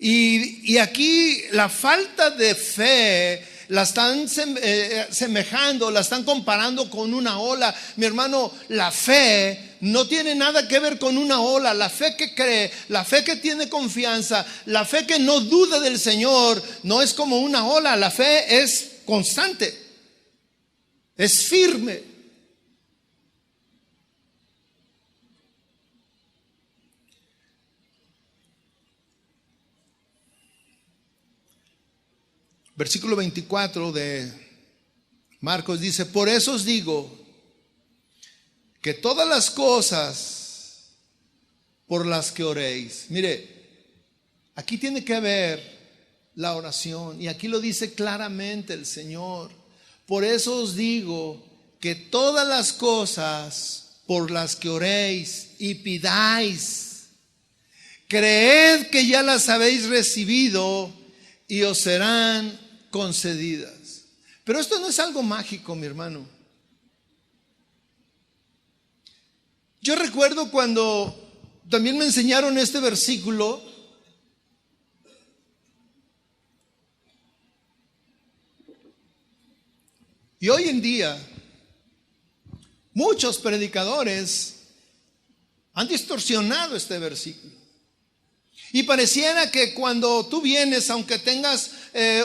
Y aquí la falta de fe la están semejando, la están comparando con una ola. Mi hermano, la fe no tiene nada que ver con una ola. La fe que cree, la fe que tiene confianza, la fe que no duda del Señor, no es como una ola. La fe es constante, es firme. Versículo 24 de Marcos dice: por eso os digo que todas las cosas por las que oréis. Mire, aquí tiene que ver la oración, y aquí lo dice claramente el Señor. Por eso os digo que todas las cosas por las que oréis y pidáis, creed que ya las habéis recibido y os serán concedidas. Pero esto no es algo mágico, mi hermano. Yo recuerdo cuando también me enseñaron este versículo, y hoy en día muchos predicadores han distorsionado este versículo. Y pareciera que cuando tú vienes, aunque tengas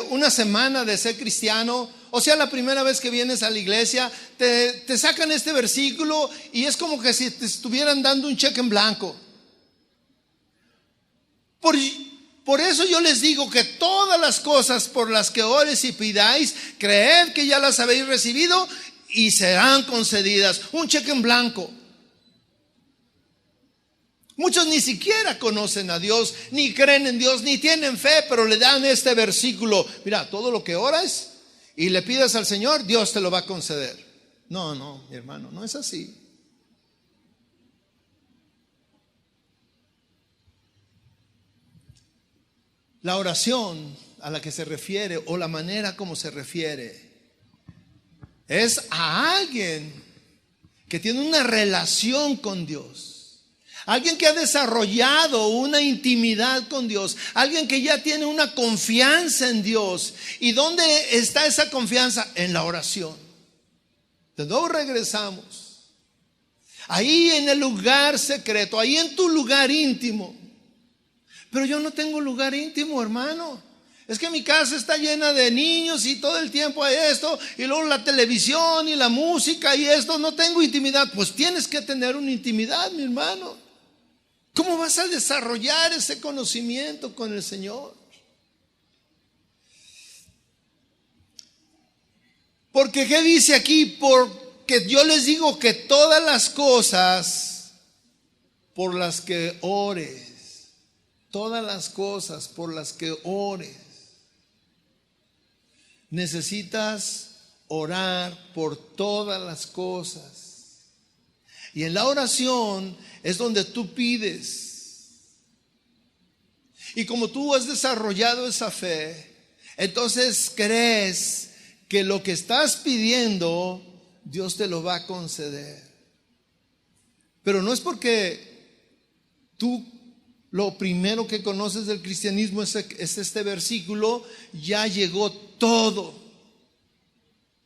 una semana de ser cristiano O sea, la primera vez que vienes a la iglesia, te sacan este versículo y es como que si te estuvieran dando un cheque en blanco. Por eso yo les digo que todas las cosas por las que ores y pidáis, creed que ya las habéis recibido y serán concedidas. Un cheque en blanco. Muchos ni siquiera conocen a Dios, ni creen en Dios, ni tienen fe, pero le dan este versículo. Mira, todo lo que oras y le pidas al Señor, Dios te lo va a conceder. No, mi hermano, no es así. La oración a la que se refiere, o la manera como se refiere, es a alguien que tiene una relación con Dios, alguien que ha desarrollado una intimidad con Dios, alguien que ya tiene una confianza en Dios. ¿Y dónde está esa confianza? En la oración. De nuevo regresamos. Ahí en el lugar secreto, ahí en tu lugar íntimo. Pero yo no tengo lugar íntimo, hermano. Es que mi casa está llena de niños y todo el tiempo hay esto, y luego la televisión y la música y esto, no tengo intimidad. Pues tienes que tener una intimidad, mi hermano. ¿Cómo vas a desarrollar ese conocimiento con el Señor? Porque ¿qué dice aquí? Porque yo les digo que todas las cosas por las que ores, todas las cosas por las que ores, necesitas orar por todas las cosas. Y en la oración es donde tú pides. Y como tú has desarrollado esa fe, entonces crees que lo que estás pidiendo, Dios te lo va a conceder. Pero no es porque tú lo primero que conoces del cristianismo es este versículo, ya llegó todo.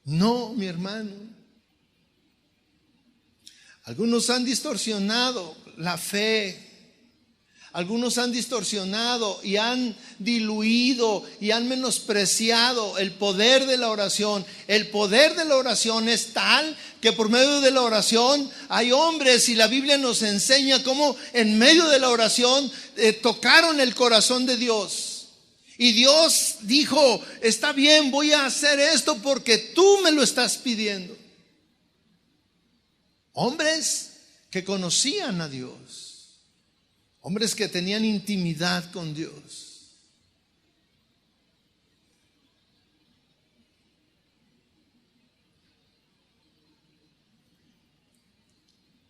No, mi hermano. Algunos han distorsionado la fe. Algunos han distorsionado y han diluido y han menospreciado el poder de la oración. El poder de la oración es tal que por medio de la oración hay hombres, y la Biblia nos enseña cómo en medio de la oración tocaron el corazón de Dios. Y Dios dijo: está bien, voy a hacer esto porque tú me lo estás pidiendo. Hombres que conocían a Dios. Hombres que tenían intimidad con Dios.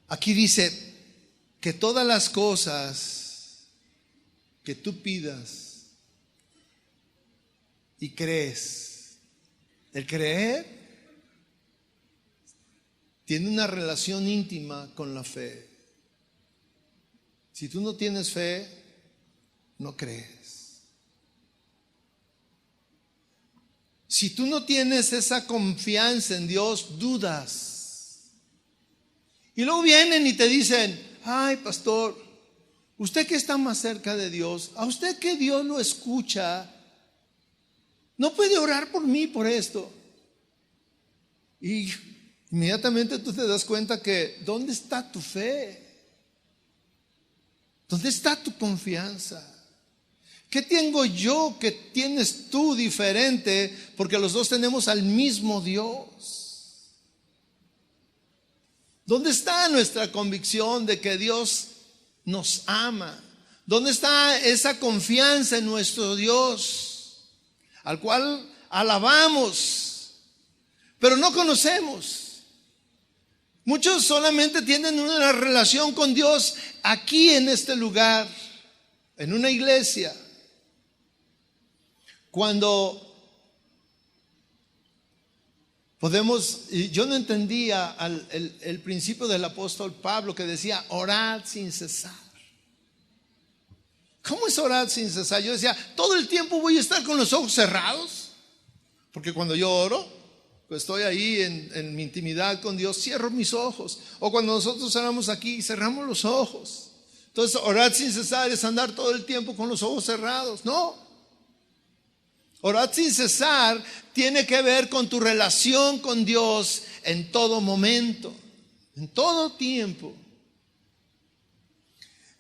Aquí dice que todas las cosas que tú pidas y crees, el creer tiene una relación íntima con la fe. Si tú no tienes fe, no crees. Si tú no tienes esa confianza en Dios, dudas. Y luego vienen y te dicen: ay, pastor, usted que está más cerca de Dios, a usted que Dios lo escucha, no puede orar por mí por esto. Y inmediatamente tú te das cuenta que ¿dónde está tu fe? ¿Dónde está tu confianza? ¿Qué tengo yo que tienes tú diferente? Porque los dos tenemos al mismo Dios. ¿Dónde está nuestra convicción de que Dios nos ama? ¿Dónde está esa confianza en nuestro Dios, al cual alabamos, pero no conocemos? Muchos solamente tienen una relación con Dios aquí en este lugar, en una iglesia. Cuando yo no entendía el principio del apóstol Pablo que decía: orad sin cesar. ¿Cómo es orar sin cesar? Yo decía: todo el tiempo voy a estar con los ojos cerrados, porque cuando yo oro, pues estoy ahí en mi intimidad con Dios, cierro mis ojos. O cuando nosotros oramos aquí, cerramos los ojos. Entonces, orar sin cesar es andar todo el tiempo con los ojos cerrados. No. Orar sin cesar tiene que ver con tu relación con Dios en todo momento, en todo tiempo.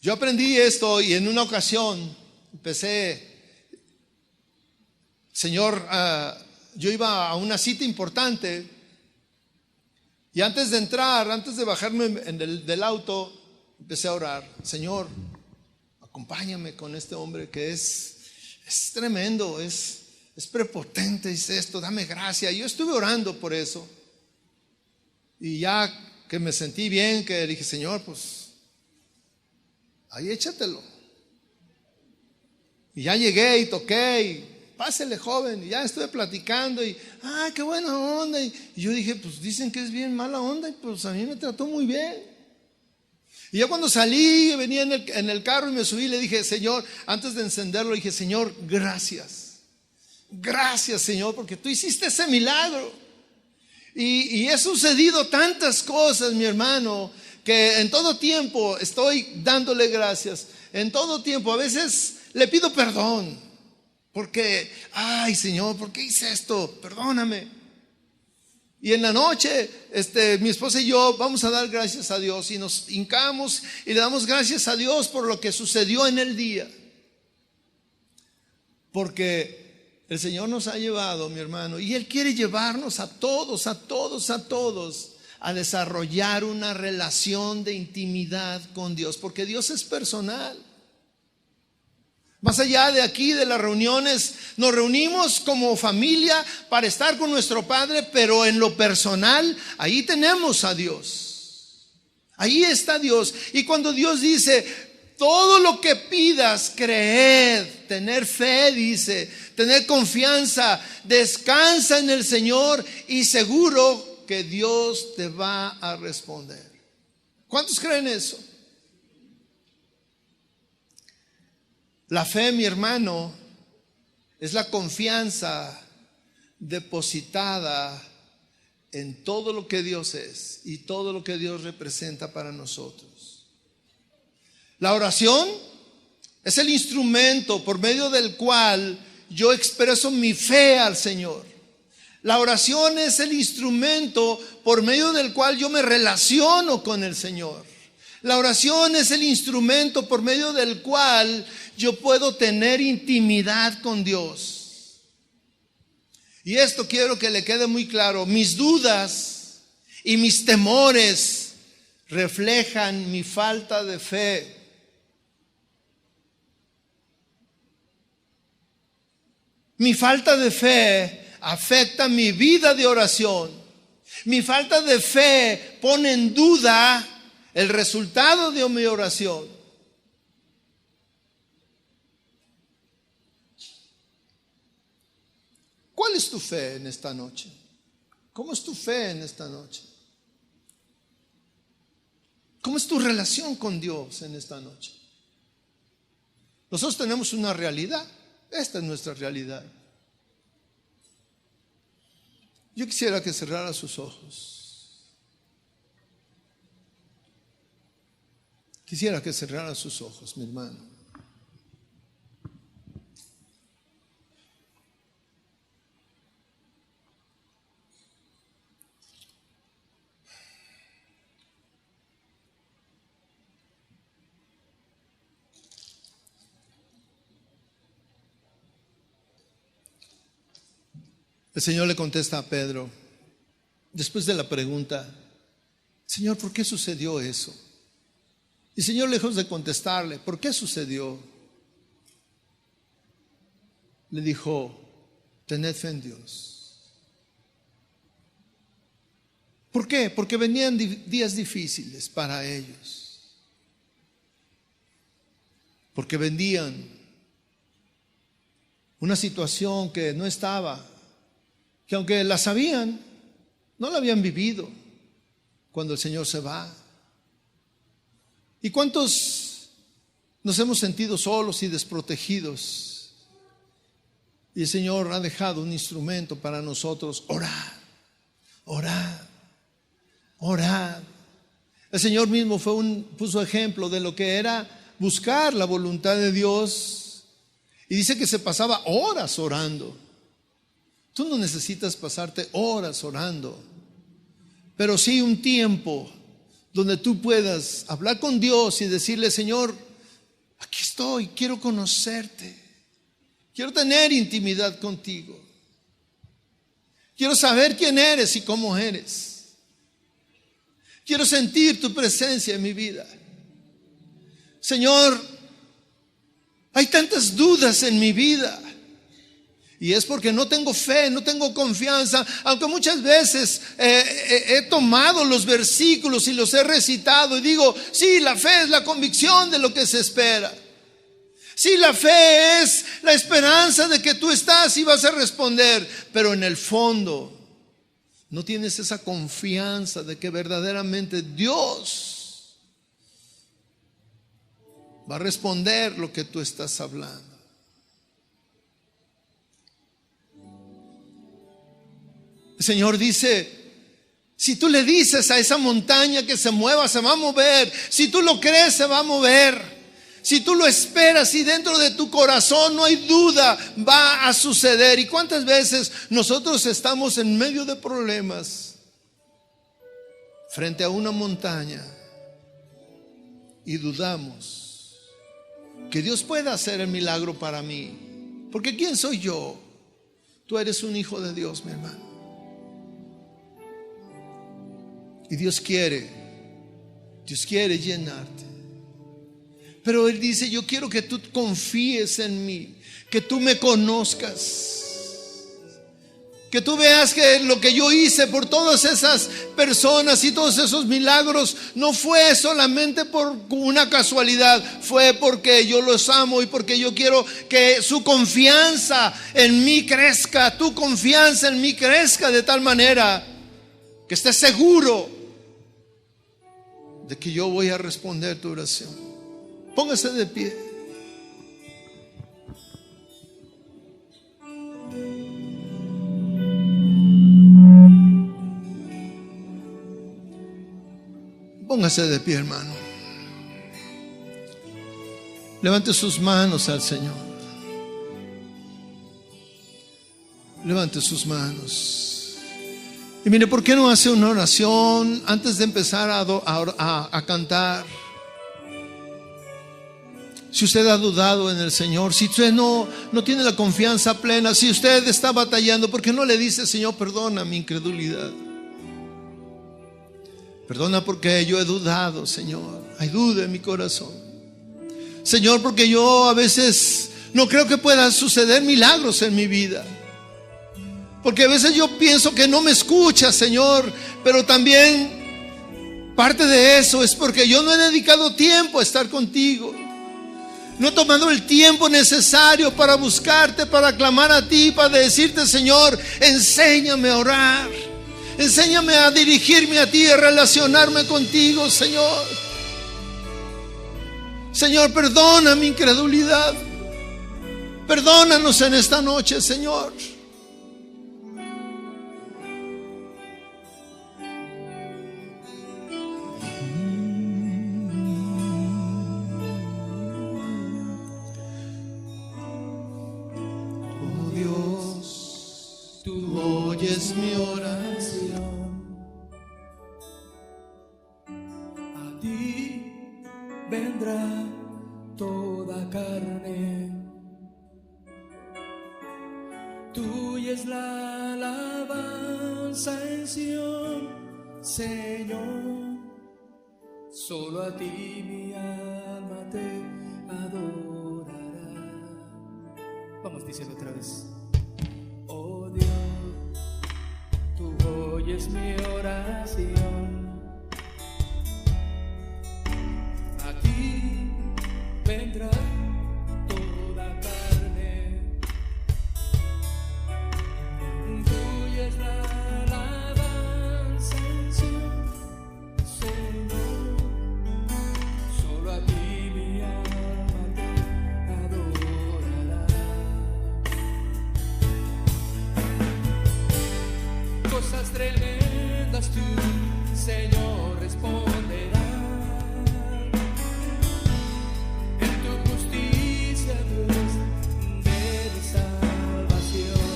Yo aprendí esto y en una ocasión empecé, Señor, yo iba a una cita importante y antes de entrar, antes de bajarme del auto, empecé a orar. Señor, acompáñame con este hombre que es tremendo, es prepotente, dice esto, dame gracia. Y yo estuve orando por eso. Y ya que me sentí bien, que dije, Señor, pues ahí échatelo. Y ya llegué y toqué y pásele, joven. Y ya estuve platicando y, qué buena onda. Y yo dije, pues dicen que es bien mala onda y pues a mí me trató muy bien. Y ya cuando salí, venía en el carro y me subí, le dije, Señor, antes de encenderlo, dije, Señor, gracias. Gracias, Señor, porque tú hiciste ese milagro. Y he sucedido tantas cosas, mi hermano, que en todo tiempo estoy dándole gracias. En todo tiempo, a veces le pido perdón. Porque, Señor, ¿por qué hice esto? Perdóname. Y en la noche, mi esposa y yo vamos a dar gracias a Dios y nos hincamos y le damos gracias a Dios por lo que sucedió en el día. Porque el Señor nos ha llevado, mi hermano, y Él quiere llevarnos a todos a desarrollar una relación de intimidad con Dios, porque Dios es personal. Más allá de aquí, de las reuniones, nos reunimos como familia para estar con nuestro Padre, pero en lo personal, ahí tenemos a Dios. Ahí está Dios. Y cuando Dios dice, todo lo que pidas, creed, tener fe, dice, tener confianza, descansa en el Señor y seguro que Dios te va a responder. ¿Cuántos creen eso? La fe, mi hermano, es la confianza depositada en todo lo que Dios es y todo lo que Dios representa para nosotros. La oración es el instrumento por medio del cual yo expreso mi fe al Señor. La oración es el instrumento por medio del cual yo me relaciono con el Señor. La oración es el instrumento por medio del cual yo puedo tener intimidad con Dios. Y esto quiero que le quede muy claro. Mis dudas y mis temores reflejan mi falta de fe. Mi falta de fe afecta mi vida de oración. Mi falta de fe pone en duda el resultado de mi oración. ¿Cuál es tu fe en esta noche? ¿Cómo es tu fe en esta noche? ¿Cómo es tu relación con Dios en esta noche? Nosotros tenemos una realidad. Esta es nuestra realidad. Yo quisiera que cerrara sus ojos. Quisiera que cerrara sus ojos, mi hermano. El Señor le contesta a Pedro, después de la pregunta, Señor, ¿por qué sucedió eso? Y el Señor, lejos de contestarle, ¿por qué sucedió? Le dijo, tened fe en Dios. ¿Por qué? Porque venían días difíciles para ellos. Porque vendían una situación que no estaba, que aunque la sabían, no la habían vivido cuando el Señor se va. ¿Y cuántos nos hemos sentido solos y desprotegidos? Y el Señor ha dejado un instrumento para nosotros, orar, orar, orar. El Señor mismo puso ejemplo de lo que era buscar la voluntad de Dios. Y dice que se pasaba horas orando. Tú no necesitas pasarte horas orando, pero sí un tiempo donde tú puedas hablar con Dios y decirle: Señor, aquí estoy, quiero conocerte, quiero tener intimidad contigo, quiero saber quién eres y cómo eres, quiero sentir tu presencia en mi vida. Señor, hay tantas dudas en mi vida, y es porque no tengo fe, no tengo confianza, aunque muchas veces he tomado los versículos y los he recitado y digo: sí, la fe es la convicción de lo que se espera. Sí, la fe es la esperanza de que tú estás y vas a responder, pero en el fondo no tienes esa confianza de que verdaderamente Dios va a responder lo que tú estás hablando. El Señor dice: si tú le dices a esa montaña que se mueva, se va a mover. Si tú lo crees, se va a mover. Si tú lo esperas y dentro de tu corazón no hay duda, va a suceder. ¿Y cuántas veces nosotros estamos en medio de problemas frente a una montaña y dudamos que Dios pueda hacer el milagro para mí? Porque ¿quién soy yo? Tú eres un hijo de Dios, mi hermano. Y Dios quiere llenarte. Pero Él dice: yo quiero que tú confíes en mí, que tú me conozcas, que tú veas que lo que yo hice por todas esas personas y todos esos milagros no fue solamente por una casualidad, fue porque yo los amo y porque yo quiero que su confianza en mí crezca, tu confianza en mí crezca de tal manera que estés seguro de que yo voy a responder tu oración. Póngase de pie. Póngase de pie, hermano. Levante sus manos al Señor. Levante sus manos. Y mire, ¿por qué no hace una oración antes de empezar a cantar? Si usted ha dudado en el Señor, si usted no tiene la confianza plena, si usted está batallando, ¿por qué no le dice: Señor, perdona mi incredulidad? Perdona porque yo he dudado, Señor. Hay duda en mi corazón. Señor, porque yo a veces no creo que puedan suceder milagros en mi vida. Porque a veces yo pienso que no me escuchas, Señor, pero también parte de eso es porque yo no he dedicado tiempo a estar contigo. No he tomado el tiempo necesario para buscarte, para clamar a ti, para decirte: Señor, enséñame a orar, enséñame a dirigirme a ti, a relacionarme contigo, Señor. Señor, perdona mi incredulidad. Perdónanos en esta noche, Señor. Es mi oración. A ti vendrá toda carne. Tuya es la alabanza en Sión, Señor. Solo a ti mi alma te adorará. Vamos diciendo otra vez. Oh Dios, tú oyes mi oración. A ti vendrá toda carne. Tuya es la alabanza en Sión, Señor. Solo a ti mi alma te adorará. Cosas tremendas tú, Señor, responderás. En tu justicia, Dios de mi salvación.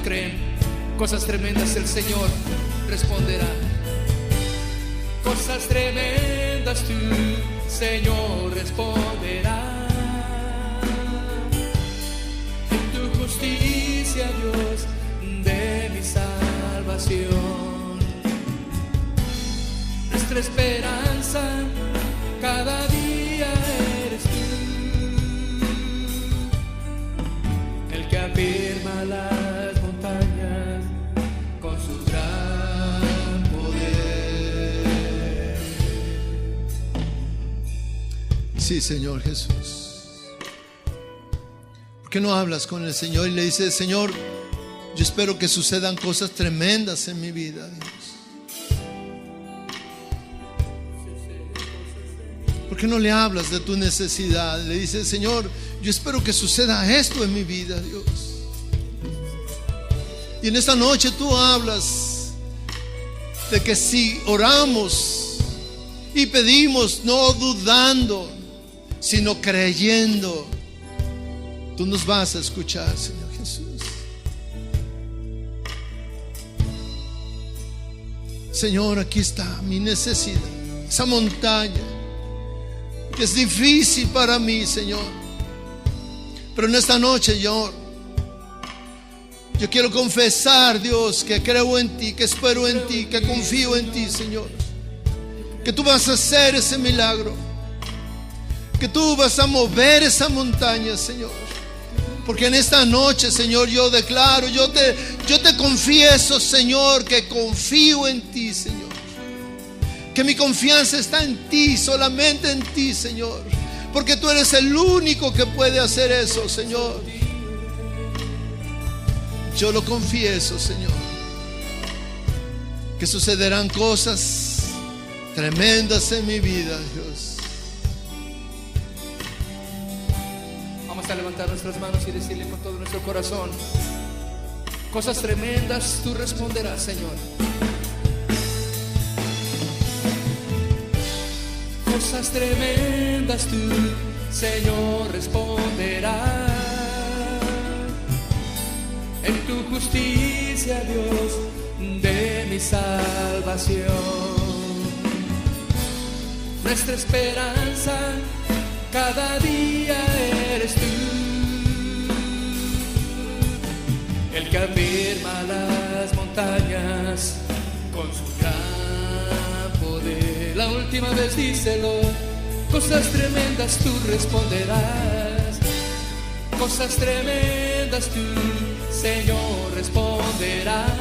creen? Cosas tremendas el Señor responderá. Cosas tremendas tú, Señor, responderá. En tu justicia, Dios, de mi salvación. Nuestra esperanza cada día eres tú, el que afirma las montañas con su gran poder. Sí, Señor Jesús. ¿Por qué no hablas con el Señor y le dices: Señor, yo espero que sucedan cosas tremendas en mi vida, Dios? ¿Por qué no le hablas de tu necesidad? Le dices: Señor, yo espero que suceda esto en mi vida, Dios. Y en esta noche tú hablas de que si oramos y pedimos, no dudando, sino creyendo, tú nos vas a escuchar, Señor Jesús. Señor, aquí está mi necesidad, esa montaña que es difícil para mí, Señor. Pero en esta noche yo quiero confesar, Dios, que creo en ti, que espero en ti, que confío en ti, Señor. Que tú vas a hacer ese milagro, que tú vas a mover esa montaña, Señor. Porque en esta noche, Señor, yo declaro, yo te confieso, Señor, que confío en ti, Señor. Que mi confianza está en ti, solamente en ti, Señor. Porque tú eres el único que puede hacer eso, Señor. Yo lo confieso, Señor, que sucederán cosas tremendas en mi vida, Dios. Vamos a levantar nuestras manos y decirle con todo nuestro corazón: cosas tremendas tú responderás, Señor. Cosas tremendas tú, Señor, responderás. En tu justicia, Dios, de mi salvación. Nuestra esperanza cada día eres tú, el que afirma las montañas con su gran poder. La última vez díselo: cosas tremendas tú responderás. Cosas tremendas tú, Señor, responderás.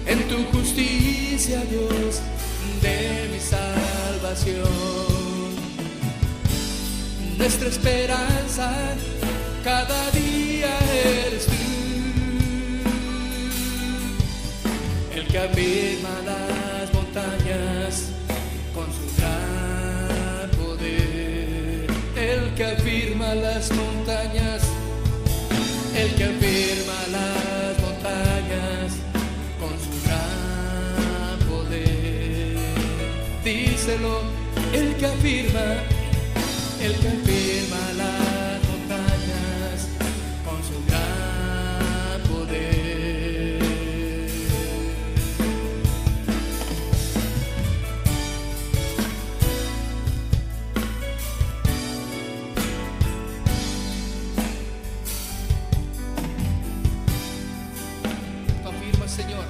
En tu justicia, Dios, de mi salvación. Nuestra esperanza cada día eres tú, el que afirma las montañas con su gran poder. El que afirma las montañas, el que afirma las montañas con su gran poder. Díselo: el que afirma las montañas con su gran poder. Tú afirmas, Señor,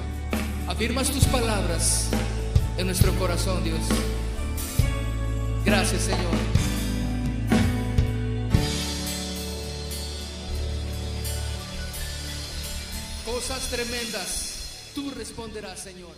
afirmas tus palabras en nuestro corazón, Dios. Gracias, Señor. Cosas tremendas tú responderás, Señor.